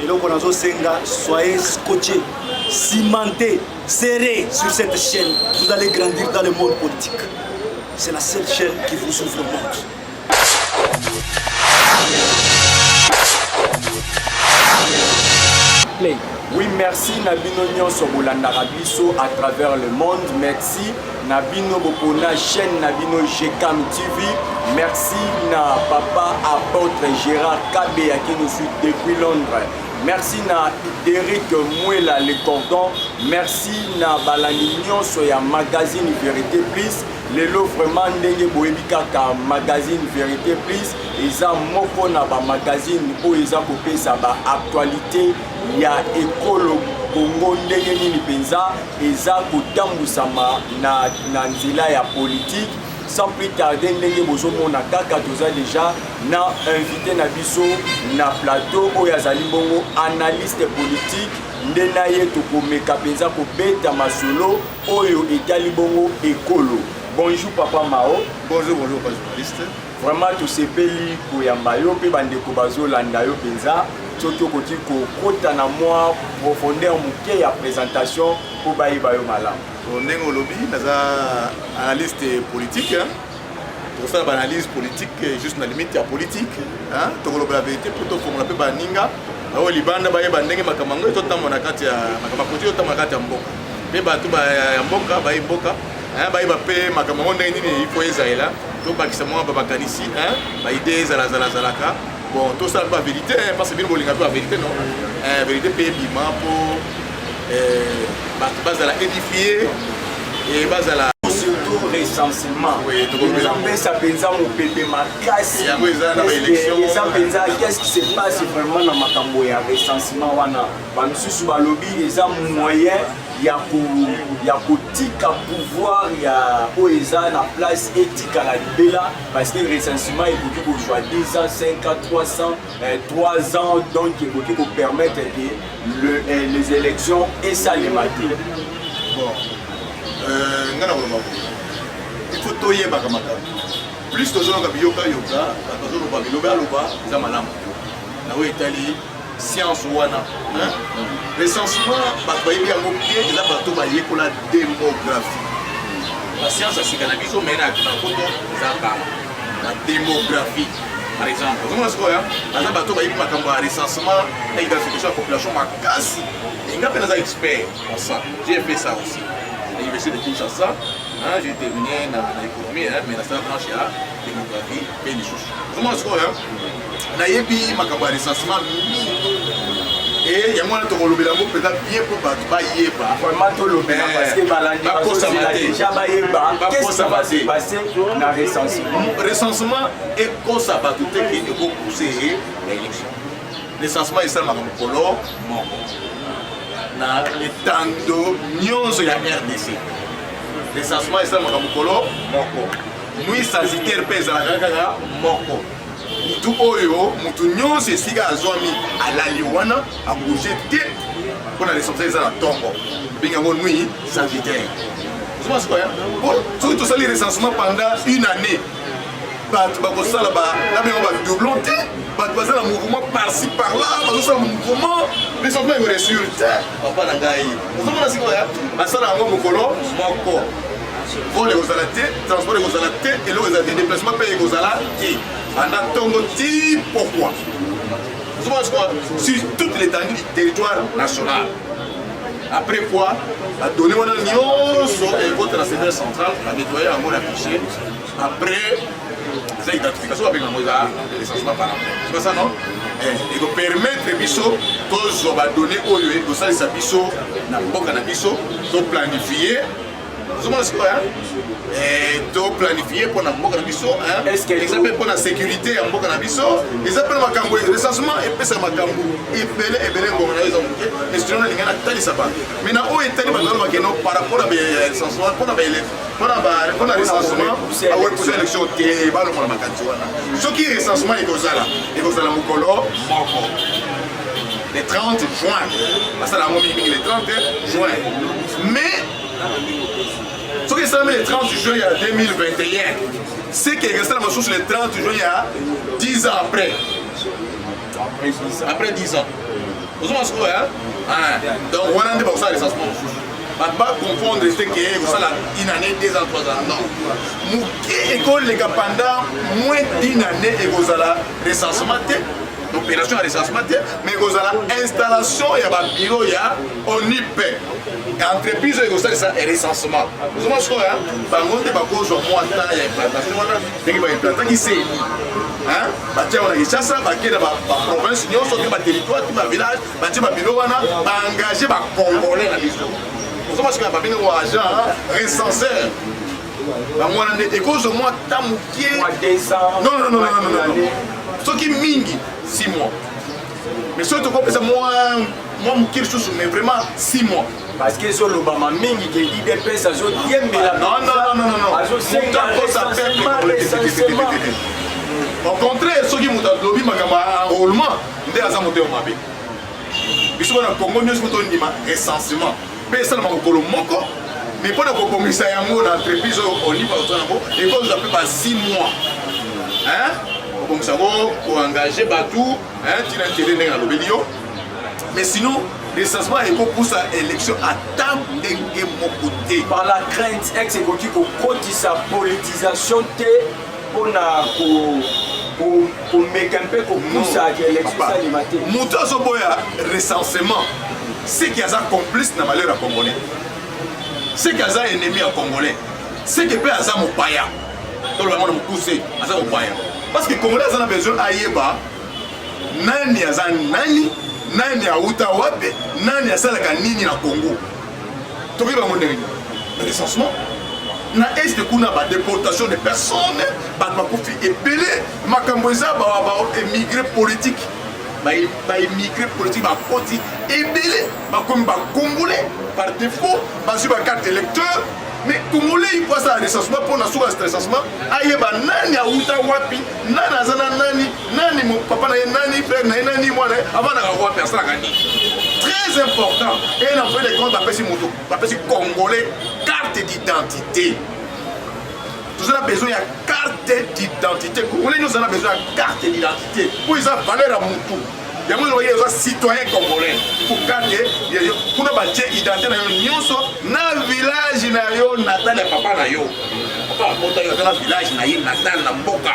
Et donc, on a Senga, soyez scotchés, cimentés, serrés sur cette chaîne. Vous allez grandir dans le monde politique. C'est la seule chaîne qui vous ouvre le monde. Play. Oui, merci Nabino Nyonso Bolandara Biso à travers le monde. Merci Nabino Bopona, chaîne Nabino GCAM TV. Merci na papa apôtre Gérard Kabé qui nous suit depuis Londres. Merci na Derek Mouela Le Cordon. Merci na Balani Nyonso ya magazine Vérité Plus. Lelo vraiment ndenge boyebika ka magazine Vérité Plus. Eza moko na ba magazine po eza kopesa ba actualité ya ekolo Congo ndenge nini penza eza kotambusama na nzela ya politique. Sans plus tarder ndenge bozomona kaka toza déjà na invité na biso na plateau oyo azali bongo analyste politique nde na ye tokomeka penza kobeta masolo oyo etali bongo ekolo. Bonjour Papa Mao. Bonjour journaliste. Vraiment tosepeli koyamba yo pe bandeko bazolanda yo penza soki okoki kokota na mwa profondeur moke ya présentation po bayeba yo malamu. Ndenge olobi naza analyste politique. Tosala analyse politique juste na limite ya politique. Tokoloba la vérité pour tofongola pe baninga awo libanda bayeba ndenge makamango totambo na kati ya makamako totambo na kati ya mboka. Pe bato ba ya mboka bayimboka bayeba pe makambo ndenge nini il faut ezala to bakisa mwa babakanisi ba idée zalaka. Bon, tout ça pas vérité, parce que bien bolinga pas vérité non. Vérité pays bima pour base à la édifier et base à la surtout recensement. Oui, tout le monde. Ça pensa mon bébé ma casse. Il y a besoin d'élection. Ça pensa qu'est-ce qui se passe vraiment dans ma cambo ya recensement wana. Ba misusu ba lobby les a moyen ya kotika pouvoir ya oeza na place éthique à la libella parce que recensement il faut que soit 10 ans 5 ans 300 3 ans donc il faut que permettre que les élections et ça les mater. Bon ngana ko il faut toyer bakamaka plus tozonga biyoka tozonga biloba za malamu na we itali science wana recensement bayebi yango bien eza bato bayekola démographie la science asika na biso mena koto ezaka la démographie par exemple ozomona sikoya aza bato bayebi makambo ya recensement na identification ya population makasi nga mpe naza expert en ça j'ai fait ça aussi à l'université de Kinshasa j'ai terminé na économie mais na sa branche ya démographie mpe lisusu ozomona sikoya nayebi makambo ya recensement et yango wana tokolobela yango mpenza bien mpo bato bayeba vraiment tolobela parce que balandi déjà bayeba qu'est-ce qui va se passer na recensement ekosa bato te ke ekopousse élection recensement esalamaka mokolo moko na etando nyonso ya RDC recensement esalamaka mokolo moko nuit sagittaire mpe ezalaka kaka moko mutu oyo mutu nyonso esika azwami alali wana abouge te mpona recensement eza na ntongo bengi yango nuit sagittaire ozoma sikoya soki tosali recensement pendant une année bato bakosala nabengo badoublon te bato baza na mouvement par-ci par-là bazosala mouvement recensement ekoresur te papa na ngai ozomona sikoya basala yango mokolo moko vol ekozala te transport ekozala te eloko ezala te déplacement mpe ekozala te pendant tongo ti pourquoi sur toute l'étendue du territoire national après quoi la donnée wana nyonso ekota na serveur central banettoye yango na fichier après eza identification babenga yango eza recensement par après c'est pas ça non ekopermettre biso tozwa badonné oyo ekosalisa biso na mboka na biso toplanifie ozomona sikoya toplanifie mpona mboka na biso eza mpe mpona sécurité ya mboka na biso eza mpe na makambo recensement epesa makambo ebele ngongo na yo eza moke institution nalingi natalisa bato mai na oyo etali bato wana bakeno par rapport na recensement mpona recensement akoreposa élection te balongola makanisi wana soki recensement ekozala mokolo moko le 30 juin basala yango mingimingi le 30 juin mais ce qui est le 30 juin 2021, c'est qu'il reste la ressource le 30 juin 10 ans après. Après 10 ans. ozomona sikoyo donc wana nde bakosala recensement mosusu bato baconfondre te ke kosala une année 2 ans 3 ans non moke ekoleka pendant moins d'une année ekozala recensement te opération ya recensement te mais ekozala installation ya babiro ya ONIP entreprise oyo ekosalisa recensement ozomona sikoyo bango nde bakozwa mwa ta ya implantation wana ndenge baimplantaki seni batia wana Kinshasa bakei na baprovince nyonso te baterritoire te bavillage batie babiro wana baengage bacongolais na biso ozomona sikoyo babengi ngo agent recenseur bango wana nde ekozwa mwa ta mokie non soki mingi 6 mois mais surtout qu'on peut moi mokie lisusu mais vraiment 6 mois parce que sur l'Obama mingi que IDPS azo diembela non azo senga recensement au contraire soki moto alobi makambo ya enrôlement nde aza motema mabe biso wana Congo nyonso moto ndima recensement mpe esalama mokolo moko mais mpona kobongisa yango na entreprise oyo oliba otona yango ekozwa mpe ba 6 mois kobongisa yango koengage bato tina ntere ndenge alobeli yo mais sinon recensement ekopusa élection ata ndenge moko te par la crainte ex ekoki kokotisa politisation te mpona komeka mpe kopusa élection esalema te moto azoboya recensement seki aza complice na malheur ya congolais seki aza ennemi ya congolais seki mpe aza mopaya toloba mwana mokuse aza mopaya parce que congolais aza na besoin ayeba nani aza nani auta wapi nani asalaka nini na Congo tokoki bango ndenge na recensement na este kuna badéportation de personnes bato bakufi ebele makambo eza baémigré politique baémigré politique bakoti ebele bakomi bacongolais par défaut bazwi bacarte électeur mais congolais il faut ça recensement pour na suka recensement ayeba nani auta wapi nani aza na nani papa na ye nani frère na ye nani mwana avant na wapi asalaka nini très important et en fin de compte bapesi moto bapesi congolais carte d'identité nous avons besoin de carte d'identité congolais nous avons besoin de carte d'identité pour ils ont valeur à moto yango loye oza citoyen congolais pour carte kuna batie identité na yo nyonso na village na yo natal ya papa na yo papa akota yo na village na ye natal na mboka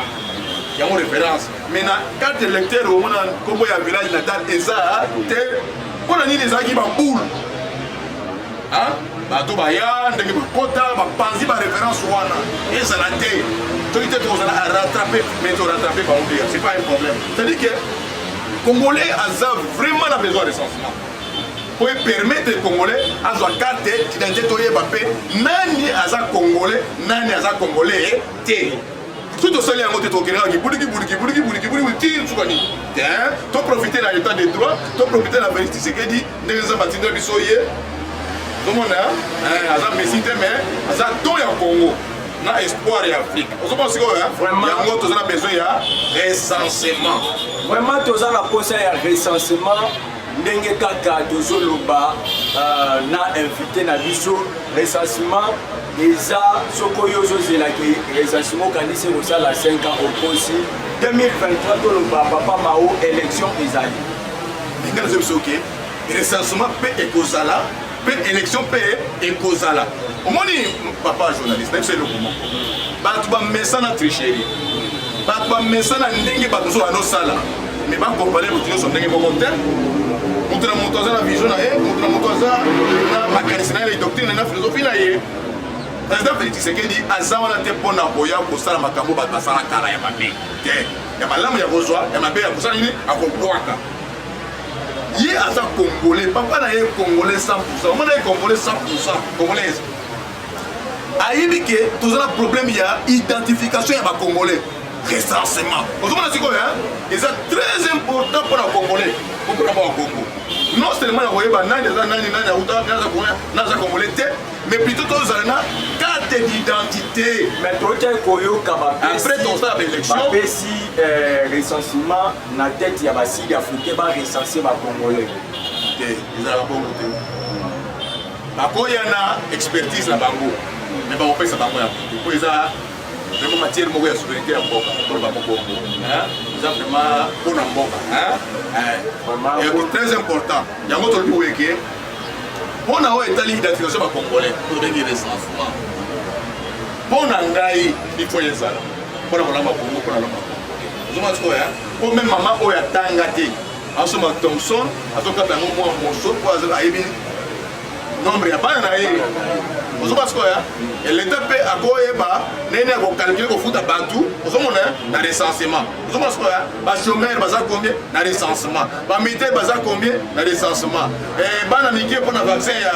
yango référence mais na carte électeur omona kombo ya village natal eza te mpona nini ezalaki baboule bato baya ndenge bakota bapanzi baréférence wana ezala te toki te tokozala a rattraper mais torattraper bango te c'est pas un problème c'est-à-dire que Congolais a vraiment besoin de recensement pour permettre aux Congolais à avoir carte d'identité nani aza Congolais nani aza Congolais té tout au salaire monté au Kenya qui bouliki tire sur ni to profiter dans l'état de droit to profiter la vérité c'est que dit ndeza batinda bisoye tout le monde aza mesite mais aza to ya Congo na espoir ya Afrique ozoma siko yango tozana besoin ya recensement vraiment tozana posa ya recensement ndenge kaka tozoloba na invité na biso recensement eza soko yo ozozelaki recensement okandisi kosala 5 ans oposi 2023 toloba papa mao élection ezali ndenge nazo biso oke recensement mpe ekozala mpe élection mpe ekozala omoni papa journaliste nayebi so eloko moko bato bamesana tricherie bato bamesana ndenge bato nyonso banosala mais bakompane moto nyonso ndenge moko te moto na moto aza na vision na ye moto na moto aza na makanisi na ye na doctrine na philosophie na ye président Félix Tshisekedi aza wana te mpona koya kosala makambo bato basala kala ya mabe te ya malamu ya kozwa ya mabe ya kosala nini akobwaka ye aza congolais papa na ye congolais 100% omona ye congolais 100% congolaise ayebi ke tozala problème ya identification ya bacongolais recensement ozomona sikoyo eza très important mpona congolais mpona ba Congo non seulement na koyeba nani aza nani auta naza congolais te mais plutôt tozala na carte d'identité mais toke koyoka après tozala baélection bapesi recensement na tête ya basili africain barecense bacongolais te ezalaka bongo te bakoya na expertise na bango mais bakopesa bango ya po eza vraiment matière moko ya souveraineté ya mboka pour bamoko eza vraiment mpona mboka très important yango tolobi weke mpona oyo etali identification bacongolais tobengi recensement mpona ngai ifo ezala mpona kolamba bongo mpona lamba ozomona sikoya po meme mama oyo atanga te asoma Thomson azokata yango mwa moso po ayebi nombre ya bana na ye ozomona sikoya leta mpe akoyeba nini akokalkule kofuta bantu ozomona na recensement ozomona sikoya bachomere baza combien na recensement bamilitaire baza combien na recensement bana mike mpona vaccin ya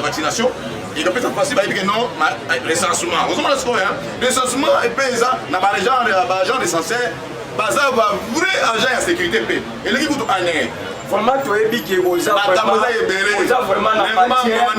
vaccination il peut être facile que non recensement ozomona sikoya recensement epe eza na baagent recenseur baza ba vrai agent ya sécurité mpe elingi kutu ane vraiment toyebi ke oza vraiment na matière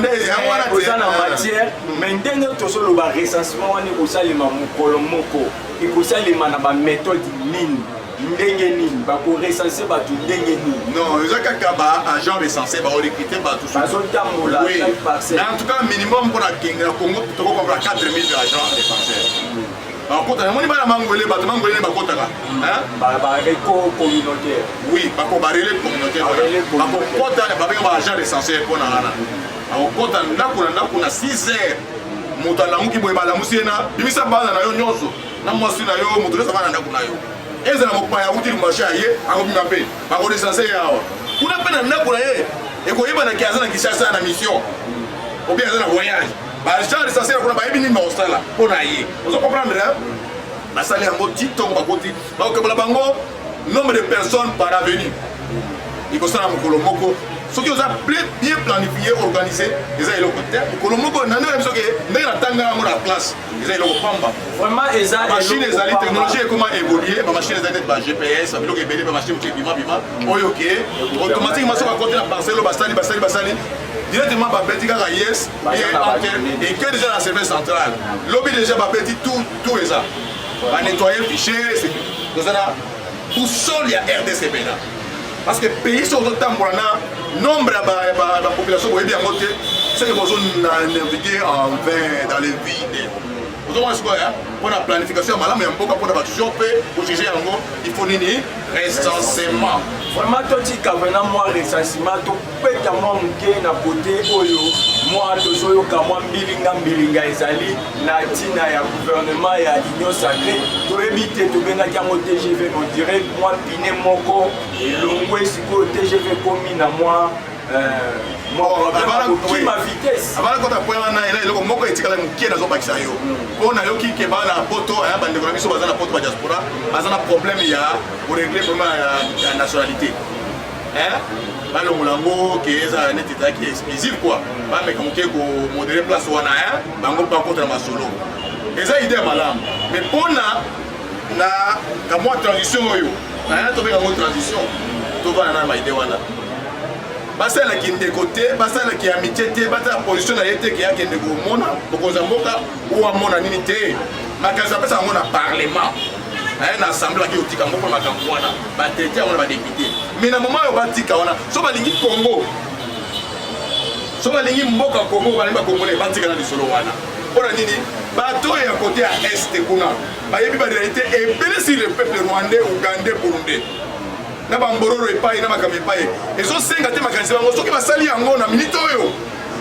mais ndenge tozoloba recensement wana ekosalema mokolo moko ekosalema na baméthode nini ndenge nini bakorecense bato ndenge nini non eza kaka baagent recenseur baorecrute bato bazotambola en tout cas minimum mpona kenge na congo tokokompra 4000 agent recenseur bakota namoni bana mangwele bato mangwele bakotaka bareko communautaire oui barele communautaire bakokota babenga baagent recenseur mpona wana akokota ndako na 6 heures moto alamuki boye balamusi ye na bimisa bana na yo nyonso na mwasi na yo moto nyonso bana ndako na yo ezala mopaya uti limashe ya ye akobima mpe bakorecense ye awa kuna mpe na ndako na ye ekoyebanaki aza na Kinshasa na mission obie aza na voyage baagent recenseur kuna bayebi nini bakosala mpo na ye ozo comprendre basali yango titongo bakoti bakokebola bango nombre de personnes par avenue ekosala mokolo moko soki oza bien planifié organisé eza eloko te mokolo moko na ndenge na biso ke ndenge natanga yango na classe eza eloko pamba vraiment eza machine ezali technologie ekoma évoluer bamachine ezali tete ba GPS babiloko ebele bamachine moke bimabima oyo ke automatiquement soki akote na parcelle basali directement babeti kaka yes eke déjà na service central lobi déjà babeti tout eza banettoyer fichier tozala boussole ya RDC pena parce que pays so ozotambola na nombre ya population boyebi yango te seke bozonaviguer en vain dans les vides ozomona sikoya mpona planification ya malamu ya mboka mpona batusio mpe kojuge yango il faut nini recensement vraiment totika vraimen mwa recensement topeta mwa moke na kote oyo mwa tozoyoka mwa mbilinga ezali na ntina ya gouvernement ya union sacré toyebi te tobengaki yango TGV on dirait mwa pine moko elongwe sikoyo TGV komi na mwa avana kota point wana ela eloko moko etikala mokie nazobakisa yo mpo nayoki ke bana poto bandeko na biso baza na poto badiaspora baza na problème ya koregle problème ya nationalité balongola yango ke eza neti ezalaki exclusive kua bameka moke komodere place wana bango bakota na masolo eza ide ya malamu mais mpona na kamwa transition oyo tobenga yango transition tovana na maide wana basalaki ndeko te basalaki amitié te batala position na ye te ke yakende komona mokonzi ya mboka oamona nini te makanisi apesa yango na parlement na assemblée baki otika yango mpona makambo wana batraité yango na badepute mais na moment oyo batika wana so balingi congo so balingi mboka congo balingi bakongolais batika na lisolo wana mpona nini bato ya kote ya este kuna bayebi baréalité ebele sur le peuple rwandais ougandais burundais na bambororo epai na makambo epai ezosenga te makanisi bango soki basali yango na minute oyo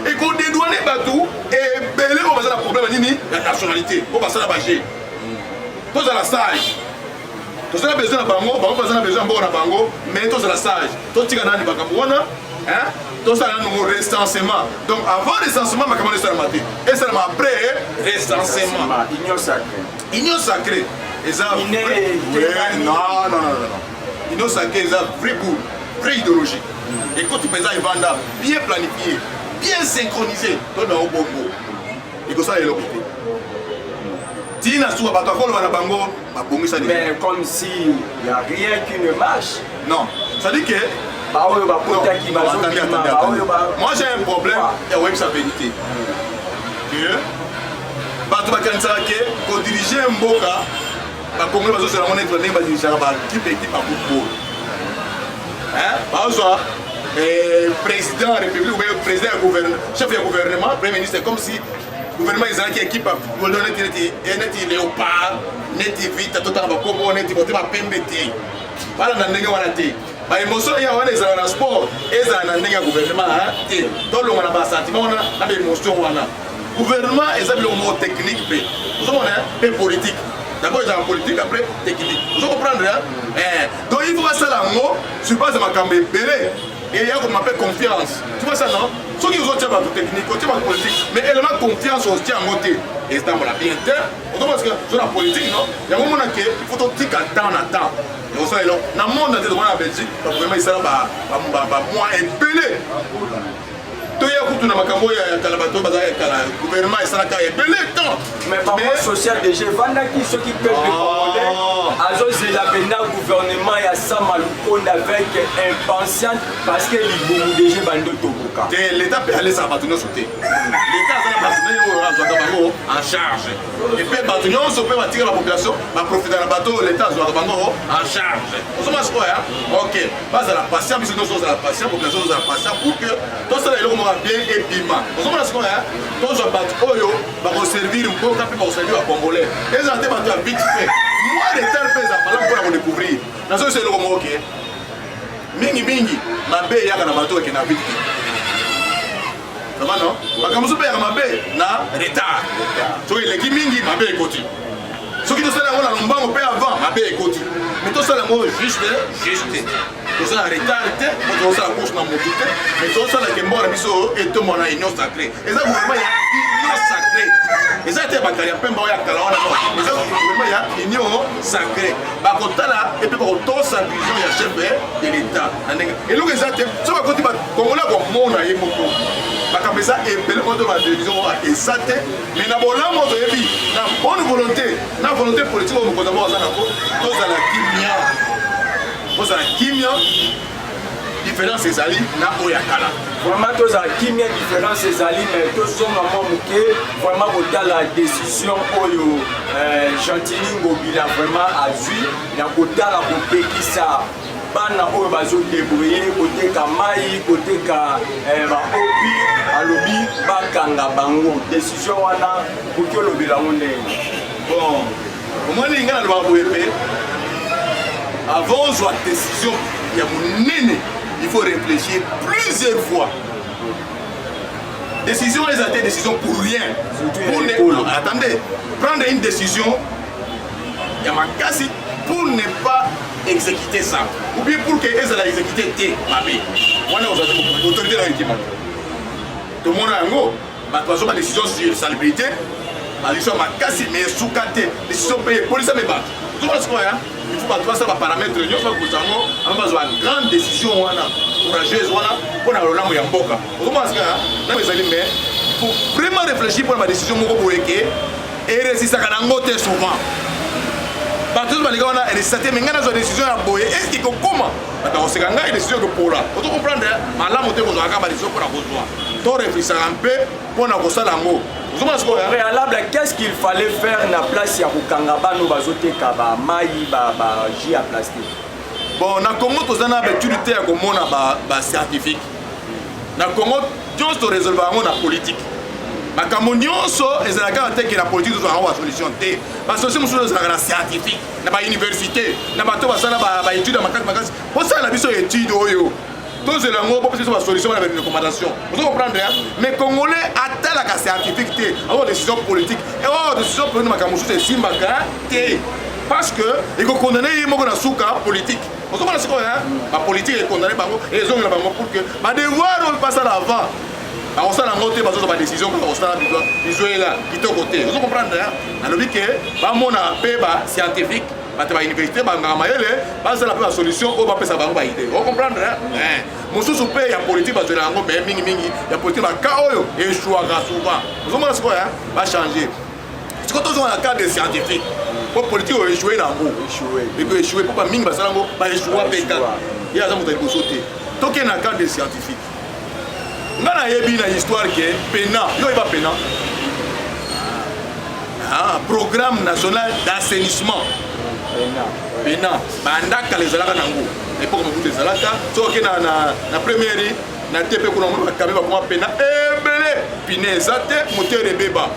ekodedwane bato ebele oyo baza na problème nini ya nationalité oyo basala baje tozala sage tozala besoin na bango baza na besoin ya mboka na bango mais tozala sage totika nani makambo wana tosala nango recensement donc avant recensement makambo esalama te esalama après recensement union sacrée eza non Union sacrée est vraie idéologie. Et quand tu présentes Evanda, bien planifié, bien synchronisé, tu as un bongo. Et que ça est l'opité. Mais comme s'il n'y a rien qui ne marche. Non. Ça dit que. Moi j'ai un problème avec sa vérité. Bato bakanisaka ke kodirige mboka bakongole bazosala ngo neti bandenge badirisaka bakipe ekipe ya football bazwa président de la République ou bien président du gouvernement, chef du gouvernement, premier ministre, comme si le gouvernement est équipe à net léopard, net vite, tout en bas, net côté ma PMBT. Voilà, on a des émotions, il y a des sport, et ça a un gouvernement. Dans le monde, on a des sentiments, on a des émotions. Le gouvernement est un mot technique, nous avons un politique. D'abord, il y a la politique, après, technique. Vous comprenez? Donc, il faut que ça, je ne sais pas si je vais belé. Et il y a comme appelle confiance. Tu vois ça, non? Ceux qui ont tiré la technique, ils ont tiré la politique. Mais élément confiance, on se tient à monter. Et c'est la bien terre. On doit parce que sur la politique, non? Il y a un moment qui il faut tout à temps en temps. Et on sait, dans le monde, dans la Belgique, le gouvernement, il s'est moins belé. Mais par contre, social déjà, Vandaki, ceux qui peuvent le Congolais, c'est la peine gouvernement et à Samaloukonde avec impatience parce que les déjà Bando Tobuka. L'État peut aller sur Batounion sauter. L'État est en charge. Et puis Batounion, on peut attirer la population, va profiter d'un bateau, l'État doit être en charge. On se met quoi? Ok. Pas à la patience, mais nous sommes à la patience, la population est à la patience pour que tout ça est bien et piment. On se met quoi? Tous les bateaux, va servir un peu, va servir à Congolais. Et ça a été battu à vite fait. Moi, l'État fait ça, pour la découvrir. Dans ce c'est le moment, ok. Mingi, ma baie, il y a un bateau qui n'a vite. Ça va non? Parce que je suis ma baie, na retard. Donc les qui mingi, ma baie est côté. Ceux qui te sont là, on a un peu avant, ma baie est côté. Mais tout ça, c'est juste. Tout ça, retard, tout ça, la course dans mon tout. Mais tout ça, c'est mort, et tout le monde a une union sacrée. Et ça, il y a une union sacrée. Et ça, c'est Bakari, peu importe, il y a une union sacrée. Par contre, là, et puis pour tout ça, il y a chef de l'État. Et donc, ça, c'est ce qu'on dit, Congolais, comme mon a eu beaucoup. Parce que ça, et belle de la télévision, et ça, mais dans la bonne volonté, la volonté politique, on peut avoir ça, tout ça, la kimia. Vous avez kimia, différence des alliés, na oyakala. Vraiment, tous la kimia, différence des alliés, mais tous sont vraiment au la décision oyo Chantini Ngobila vraiment a vu, na côté la côté qui ça. Bana oyo bazo débrouiller côté ka mai côté ka ba obi alobi bakanga bango décision wana pour que lobila ngone. Bon, comment les gars doivent boyepe? Avant la décision, il y a mon nene, il faut réfléchir plusieurs fois. Décision, ils ont été décision pour rien. Attendez, prendre une décision, il y a ma casse pour ne pas exécuter ça. Ou bien pour qu'ils aient exécuté ma vie. On a l'autorité de l'équipe. Tout le monde a un mot. Ma décision sur la salubrité, la décision ma casse, mais sous-caté, décision payée, police me bat. Tout le monde a il faut que ça va paramètre nous faut que ça une grande décision courageuse pour la langue ya mboka. Comment est-ce que mais il faut vraiment réfléchir pour la décision moko et résister à ngote souvent. Parce que les gars on a résister mais ngana zo décision ya boye est-ce que comment on se ganga décision que pour là. Vous comprendre malala moté ko zo aka décision pour la besoin. To réfléchir un peu pour na ko sala ngo. Préalable, qu'est-ce qu'il fallait faire dans la place ya Kangaba no bazote kaba mai ba ji à plastique. Bon, na Congo to zana habitude te ya komona ba scientifique. Na Congo tous to résolver na politique. Ba kamonionso ezalaka te que la politique to za solution te. Ba solution muso za la scientifique, na ba université, na ba to ba sala ba étude makasi. Pour ça la biso étude oyo. Tous les langues pour la solution avec une recommandation. Vous comprenez? Mais Congolais atteint la scientifique, avoir décision politique. Et avoir décision politique, c'est Simbaka. Parce que il faut condamner les souka politique. Vous comprenez ce que la politique est condamnée par vous et les hommes pour que ma devoir on passe à l'avant. On s'en a monté parce que la décision qu'on s'en a besoin là, qui est au côté. Vous comprenez? On a dit que mon appel scientifique. À l'université, c'est la solution au bas de idée. Vous comprenez? Mon sous paye la politique, parce que la politique va chaos et échouer souvent. Vous comprenez ce qu'on va changer? C'est quand on a un cas de scientifique. La politique va échouer dans le mot. Il peut échouer, pour pas mingi, va échouer à pékin. Il y a un peu de sauter. Donc il y a un cas de scientifique. On a une histoire qui est pénal. Il n'y a pas pénal. Programme national d'assainissement. pena bandaka lezalaka nango epoka mabutu ezalaka soki na première na te mpe kuna moni bakame bakoma pena ebele pine eza te moteur ebeba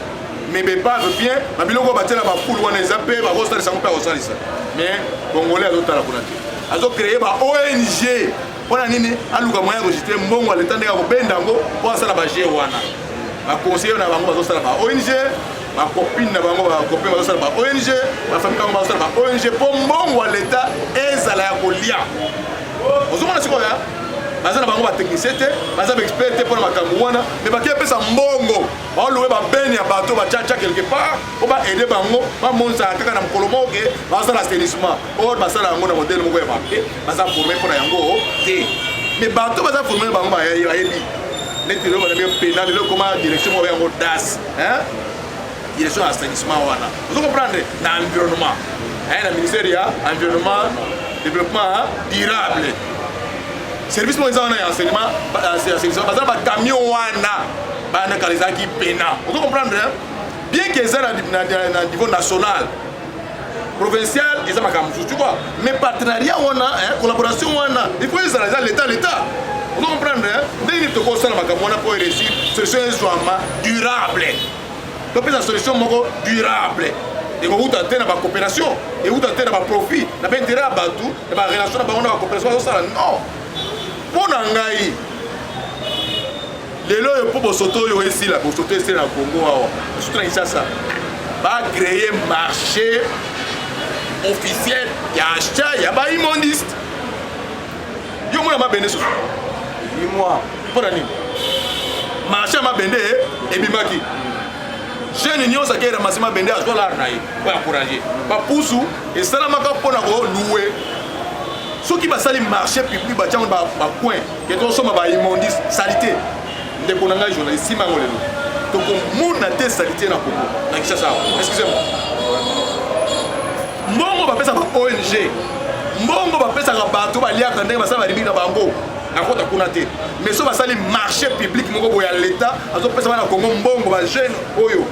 mais beba veut bien babiloko batiela bapule wana eza mpe bakosalisa yango mpe akosalisa mais congolais azotala kuna te azocreye ba ONG mpona nini aluka moyen ya kojite mbongo aleta ndenge akobenda yango mpo asala baje wana baconseiller na bango bazosala ba ONG bakopine na bango bakopine bazosala ba ONG bafamille bango bazosala ba ONG mpo mbongo ya leta ezala ya kolia ozomona sikoya baza na bango batechnicien te baza baexpert te mpona makambo wana me baki epesa mbongo baolowe babene ya bato bachacha quelque part po baede bango bamonisa kaka na mokolo moko ke bazosala assainissement or basala yango na modele moko ya bape baza forme mpona yango te me bato baza forme na bango bayebi neti lelo bana pena lelo koma direction moko yango das direction ya assainissement wana ozo comprendre na environnement na ministère ya environnement développement durable service mo eza wana ya enseignement baza bacamion wana banakalizaki pena ozo comprendre bien que eza na niveau national provincial eza makambo mosusu tu vois mais partenariat wana collaboration wana il faut ezala eza l'état ozo comprendre ndenge nini tokosala makambo wana mpo réussir solution ezwama durable topesa solution moko durable ekouta te na bacoopération ekouta te na baprofit na baintérêt ya bato na barelation na bango na bacoopération bazosala non mpo na ngai lelo oyo mpo bosoto oyo esila bosoto esila na congo awa bosoto na kinshasa bacreye marché officiel ya achat ya baimondiste yo mona mabende soso mpo na nini marché ya mabende ebimaki jeune nyonso akei ramasi mabende azwa lar na ye po encourage bapusu esalamaka mpona koluwe soki basali marché public batiango bacoin ke tosomba baimondise salité ndeko na ngai journaliste simango lelo tokomona te salité na congo na kinshasa excusez-moi mbongo bapesaka ONG mbongo bapesaka bato baliaka ndenge basala balimiki na bango nakota kuna te mais so basali marché public moko boye ya leta azopesa bana congo mbongo bajeune oyo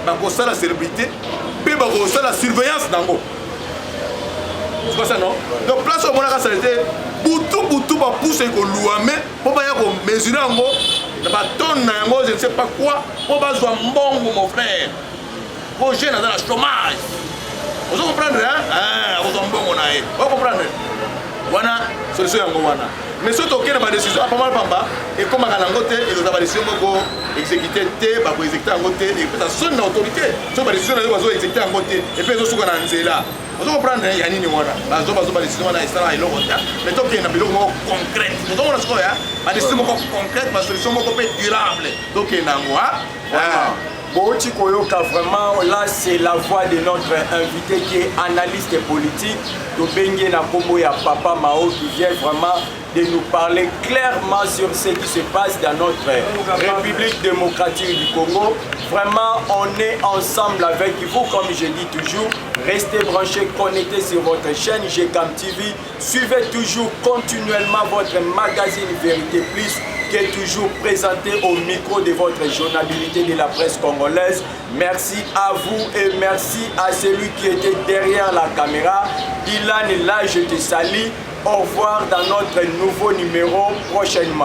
bakosala célébrité mpe bakosala surveillance nango c'est pas ça non donc place au monaka salité butu bapousse ekoluame mpo baya komesure yango na batone na yango je ne sais pas quoi mpo bazwa mbongo mon frère po jeune aza na chômage ozo comprendre akozwa mbongo na ye o comprendre wana solution yango wana mais soki tokende badécision apamala pamba ekomaka nango te ekozala badécision moko exécute te bakoexécute yango te epesa soni na autorité soki badécision nayo bazoexécute yango te epe ezosuka na nzela ozo comprendre ya nini wana bazo badécision wana esala eloko te mais tokende na biloko moko concrète tozomona sikoyo badécision moko concrète basolution moko mpe durable tokende yango Bouti Koyoka, vraiment, là, c'est la voix de notre invité qui est analyste politique, de Bengue Nakombo et Papa Mao, qui vient vraiment de nous parler clairement sur ce qui se passe dans notre République démocratique du Congo. Vraiment, on est ensemble avec vous, comme je dis toujours. Restez branchés, connectés sur votre chaîne GCAM TV. Suivez toujours continuellement votre magazine Vérité Plus, qui est toujours présenté au micro de votre journalité de la presse congolaise. Merci à vous et merci à celui qui était derrière la caméra. Dylan, là, je te salue. Au revoir dans notre nouveau numéro prochainement.